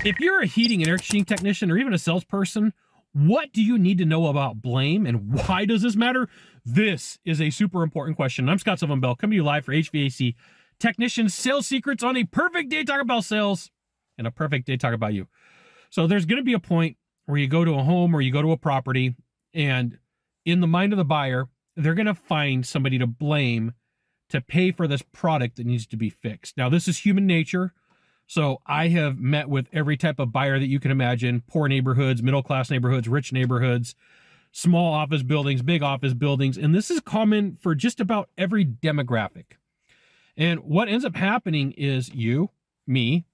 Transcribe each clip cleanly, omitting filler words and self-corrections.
If you're a heating and air conditioning technician or even a salesperson, what do you need to know about blame and why does this matter? This is a super important question. I'm Scott Sylvan Bell, coming to you live for HVAC Technician Sales Secrets on a perfect day to talk about sales and a perfect day to talk about you. So there's going to be a point where you go to a home or you go to a property, and in the mind of the buyer, they're going to find somebody to blame to pay for this product that needs to be fixed. Now, this is human nature. So I have met with every type of buyer that you can imagine: poor neighborhoods, middle-class neighborhoods, rich neighborhoods, small office buildings, big office buildings. And this is common for just about every demographic. And what ends up happening is you, me,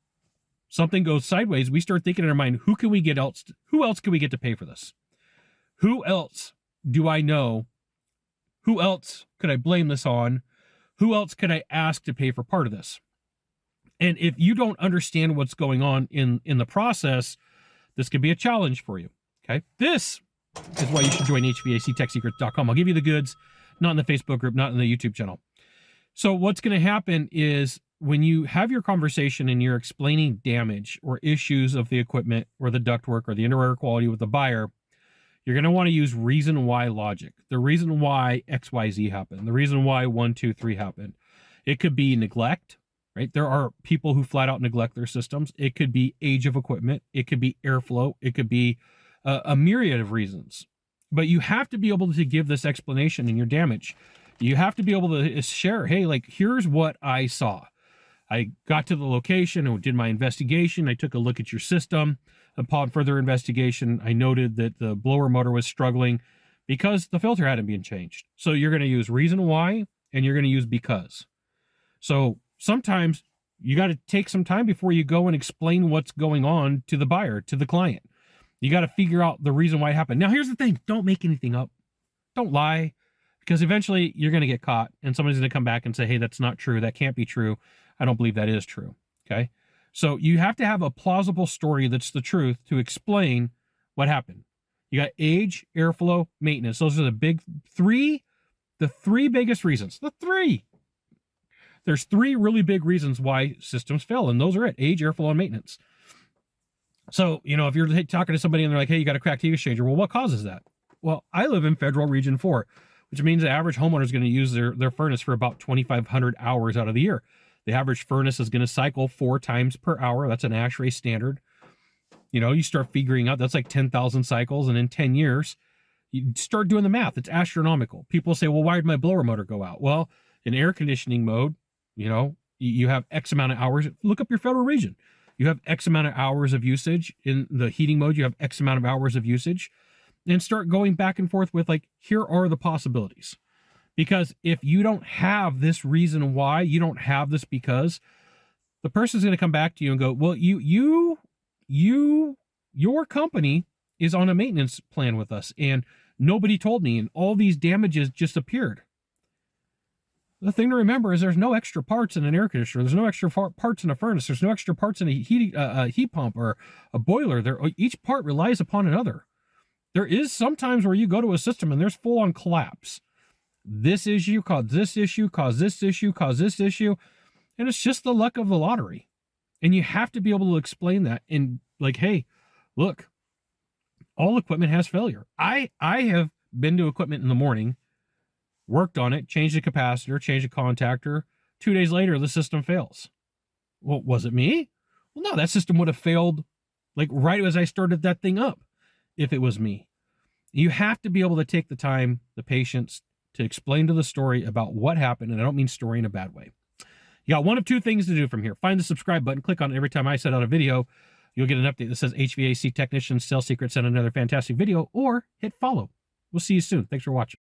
something goes sideways. We start thinking in our mind, who else can we get to pay for this? Who else do I know? Who else could I blame this on? Who else could I ask to pay for part of this? And if you don't understand what's going on in the process, this could be a challenge for you, okay? This is why you should join HVACTechSecrets.com. I'll give you the goods, not in the Facebook group, not in the YouTube channel. So what's going to happen is when you have your conversation and you're explaining damage or issues of the equipment or the ductwork or the indoor air quality with the buyer, you're going to want to use reason why logic. The reason why XYZ happened, the reason why 1, 2, 3 happened. It could be neglect. Right? There are people who flat out neglect their systems. It could be age of equipment. It could be airflow. It could be a myriad of reasons. But you have to be able to give this explanation in your damage. You have to be able to share, hey, like, here's what I saw. I got to the location and did my investigation. I took a look at your system. Upon further investigation, I noted that the blower motor was struggling because the filter hadn't been changed. So you're going to use reason why, and you're going to use because. So sometimes you got to take some time before you go and explain what's going on to the buyer, to the client. You got to figure out the reason why it happened. Now, here's the thing. Don't make anything up. Don't lie, because eventually you're going to get caught and somebody's going to come back and say, hey, that's not true. That can't be true. I don't believe that is true. Okay. So you have to have a plausible story that's the truth to explain what happened. You got age, airflow, maintenance. Those are the three biggest reasons. There's three really big reasons why systems fail, and those are it: age, airflow, and maintenance. So, if you're talking to somebody and they're like, hey, you got a cracked heat exchanger. Well, what causes that? Well, I live in Federal Region 4, which means the average homeowner is going to use their furnace for about 2,500 hours out of the year. The average furnace is going to cycle 4 times per hour. That's an ASHRAE standard. You start figuring out that's like 10,000 cycles, and in 10 years, you start doing the math. It's astronomical. People say, well, why did my blower motor go out? Well, in air conditioning mode, you have X amount of hours. Look up your federal region. You have X amount of hours of usage. In the heating mode, you have X amount of hours of usage. And start going back and forth with, like, here are the possibilities. Because if you don't have this reason why, you don't have this because, the person's going to come back to you and go, well, your company is on a maintenance plan with us, and nobody told me, and all these damages just appeared. The thing to remember is there's no extra parts in an air conditioner. There's no extra parts in a furnace. There's no extra parts in a heat pump or a boiler. Each part relies upon another. There is sometimes where you go to a system and there's full-on collapse. This issue caused this issue, caused this issue, caused this issue. And it's just the luck of the lottery. And you have to be able to explain that and, like, hey, look, all equipment has failure. I have been to equipment in the morning, worked on it, changed the capacitor, changed the contactor. 2 days later, the system fails. Well, was it me? Well, no, that system would have failed like right as I started that thing up if it was me. You have to be able to take the time, the patience to explain to the story about what happened. And I don't mean story in a bad way. You got one of two things to do from here. Find the subscribe button, click on it every time I set out a video. You'll get an update that says HVAC Technician Sales Secrets, send another fantastic video, or hit follow. We'll see you soon. Thanks for watching.